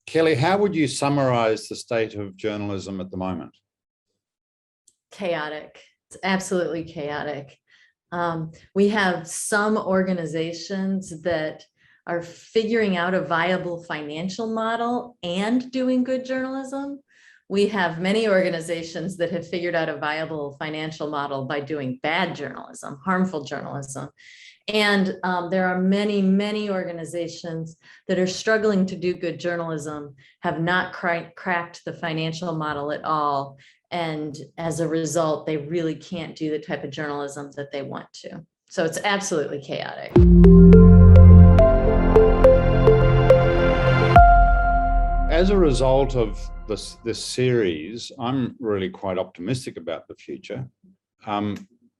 Kelly, how would you summarize the state of journalism at the moment? Chaotic. It's absolutely chaotic. We have some organizations that are figuring out a viable financial model and doing good journalism. We have many organizations that have figured out a viable financial model by doing bad journalism, harmful journalism. And there are many, many organizations that are struggling to do good journalism, have not cracked the financial model at all. And as a result, they really can't do the type of journalism that they want to. So it's absolutely chaotic. As a result of this series, I'm really quite optimistic about the future.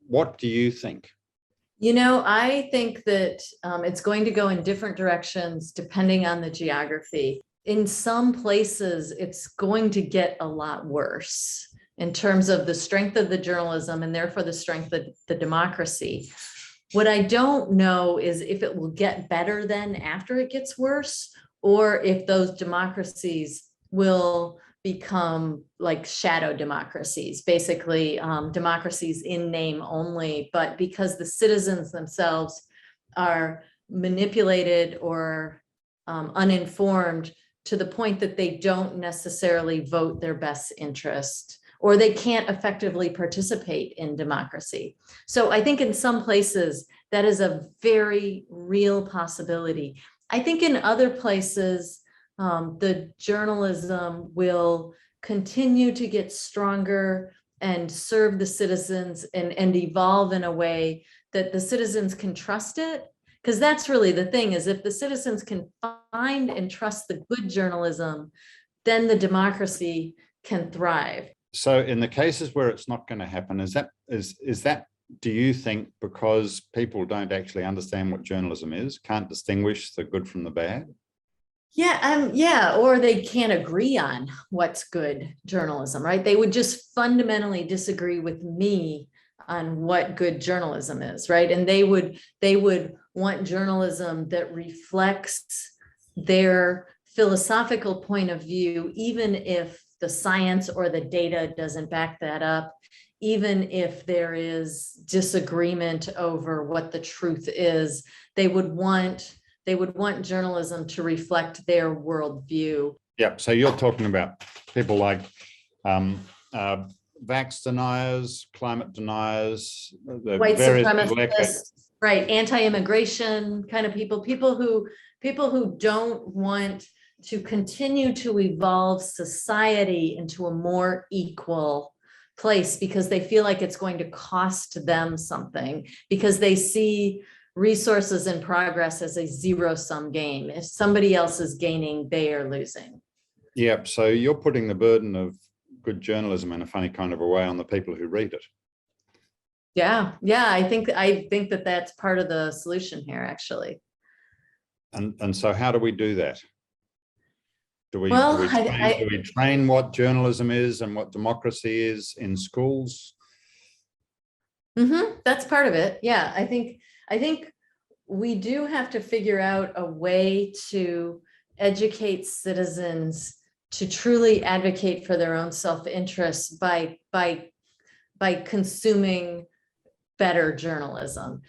What do you think? You know, I think that it's going to go in different directions depending on the geography. In some places, it's going to get a lot worse in terms of the strength of the journalism and therefore the strength of the democracy. What I don't know is if it will get better then after it gets worse, or if those democracies will become like shadow democracies, basically democracies in name only, but because the citizens themselves are manipulated or uninformed to the point that they don't necessarily vote their best interest, or they can't effectively participate in democracy. So I think in some places that is a very real possibility. I think in other places, the journalism will continue to get stronger and serve the citizens and evolve in a way that the citizens can trust it. Because that's really the thing, is if the citizens can find and trust the good journalism, then the democracy can thrive. So in the cases where it's not going to happen, is that, do you think, because people don't actually understand what journalism is, can't distinguish the good from the bad? Yeah, or they can't agree on what's good journalism, right? They would just fundamentally disagree with me on what good journalism is, right? And they would want journalism that reflects their philosophical point of view, even if the science or the data doesn't back that up, even if there is disagreement over what the truth is. They would want journalism to reflect their worldview. Yeah, so you're talking about people like vax deniers, climate deniers, the white various supremacists, right? Anti-immigration kind of people who don't want to continue to evolve society into a more equal place because they feel like it's going to cost them something, because they see resources and progress as a zero-sum game. If somebody else is gaining, they are losing. Yeah, so you're putting the burden of good journalism in a funny kind of a way on the people who read it. Yeah, I think that that's part of the solution here, actually. And so how do we do that? Do we train what journalism is and what democracy is in schools? That's part of it. Yeah, I think we do have to figure out a way to educate citizens to truly advocate for their own self-interest by consuming better journalism.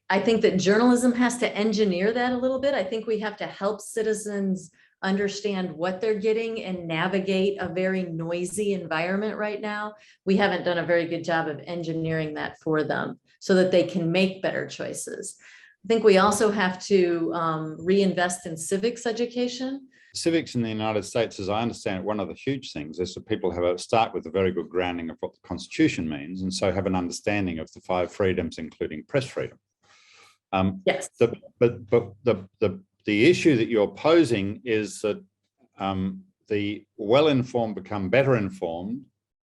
I think that journalism has to engineer that a little bit. I think we have to help citizens understand what they're getting and navigate a very noisy environment right now. We haven't done a very good job of engineering that for them so that they can make better choices. I think we also have to reinvest in civics education. Civics in the United States, as I understand it, one of the huge things is that people start with a very good grounding of what the Constitution means, and so have an understanding of the 5 freedoms, including press freedom. Yes. The issue that you're posing is that the well-informed become better informed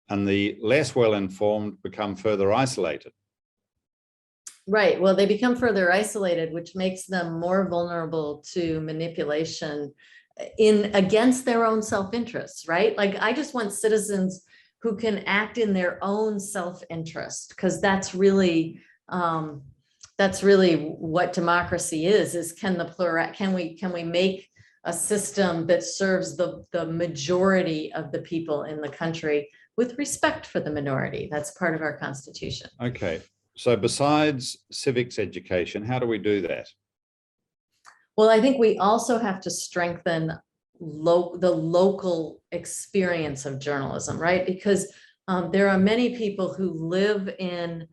and the less well-informed become further isolated. Right. Well, they become further isolated, which makes them more vulnerable to manipulation against their own self-interest, right? Like, I just want citizens who can act in their own self-interest, because that's really what democracy is can we make a system that serves the majority of the people in the country with respect for the minority. That's part of our Constitution. Okay. So besides civics education, how do we do that? Well, I think we also have to strengthen the local experience of journalism, right? Because there are many people who live in,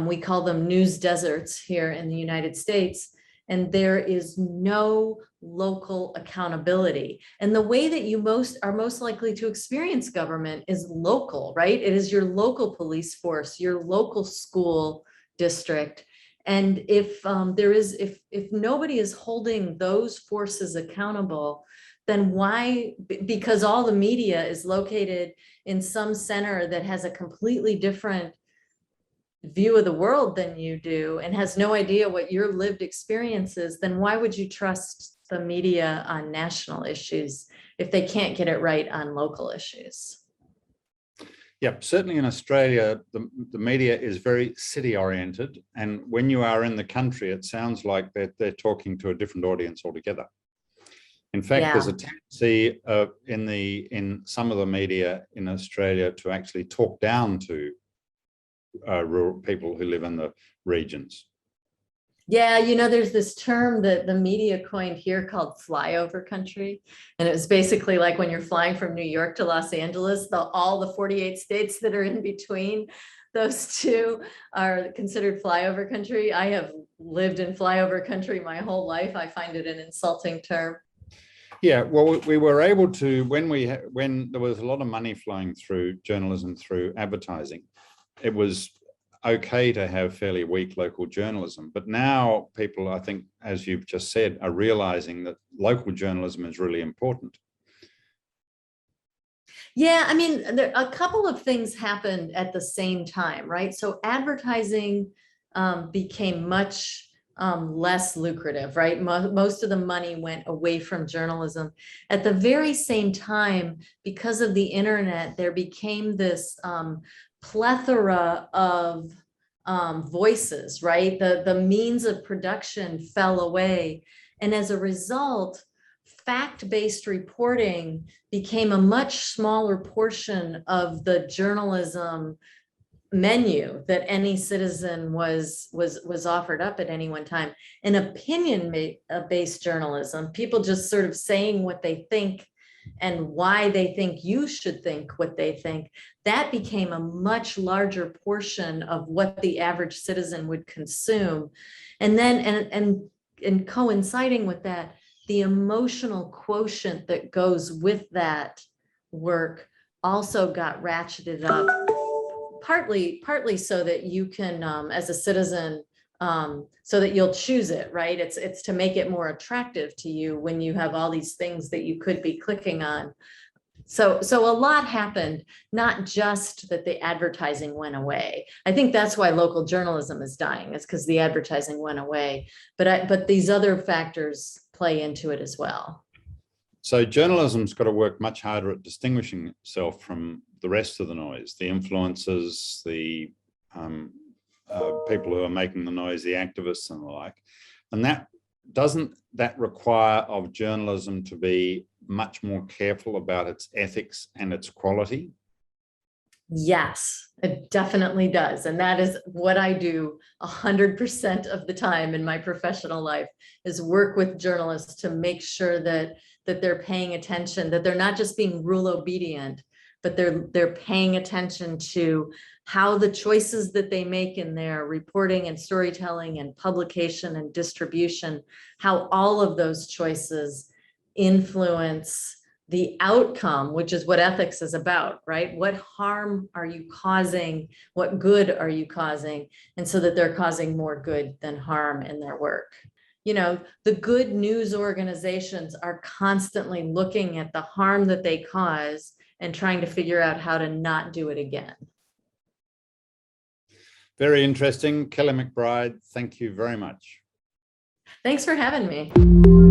we call them news deserts here in the United States, and there is no local accountability. And the way that you are most likely to experience government is local, right? It is your local police force, your local school district. And if if nobody is holding those forces accountable, then why? Because all the media is located in some center that has a completely different view of the world than you do and has no idea what your lived experience is, then why would you trust the media on national issues if they can't get it right on local issues? Yep, certainly in Australia, the media is very city oriented. And when you are in the country, it sounds like they're talking to a different audience altogether. In fact, there's a tendency in some of the media in Australia to actually talk down to rural people who live in the regions. Yeah, there's this term that the media coined here called flyover country. And it was basically like when you're flying from New York to Los Angeles, all the 48 states that are in between those two are considered flyover country. I have lived in flyover country my whole life. I find it an insulting term. Yeah, well, we were able to, when there was a lot of money flowing through journalism through advertising, it was okay to have fairly weak local journalism. But now people, I think, as you've just said, are realizing that local journalism is really important. Yeah, I mean, a couple of things happened at the same time, right? So advertising became much less lucrative, right? Most of the money went away from journalism. At the very same time, because of the internet, there became this plethora of voices, right? The means of production fell away. And as a result, fact-based reporting became a much smaller portion of the journalism menu that any citizen was offered up at any one time. And opinion-based journalism, people just sort of saying what they think and why they think you should think what they think, that became a much larger portion of what the average citizen would consume. And then, and coinciding with that, the emotional quotient that goes with that work also got ratcheted up, partly so that you can, as a citizen, so that you'll choose it, right? It's to make it more attractive to you when you have all these things that you could be clicking on. So a lot happened, not just that the advertising went away. I think that's why local journalism is dying, is because the advertising went away. But these other factors play into it as well. So journalism's got to work much harder at distinguishing itself from the rest of the noise, the influencers, the people who are making the noise, the activists and the like. And doesn't that require of journalism to be much more careful about its ethics and its quality? Yes, it definitely does. And that is what I do 100% of the time in my professional life, is work with journalists to make sure that they're paying attention, that they're not just being rule obedient, but they're paying attention to how the choices that they make in their reporting and storytelling and publication and distribution, how all of those choices influence the outcome, which is what ethics is about, right? What harm are you causing? What good are you causing? And so that they're causing more good than harm in their work. The good news organizations are constantly looking at the harm that they cause and trying to figure out how to not do it again. Very interesting. Kelly McBride, thank you very much. Thanks for having me.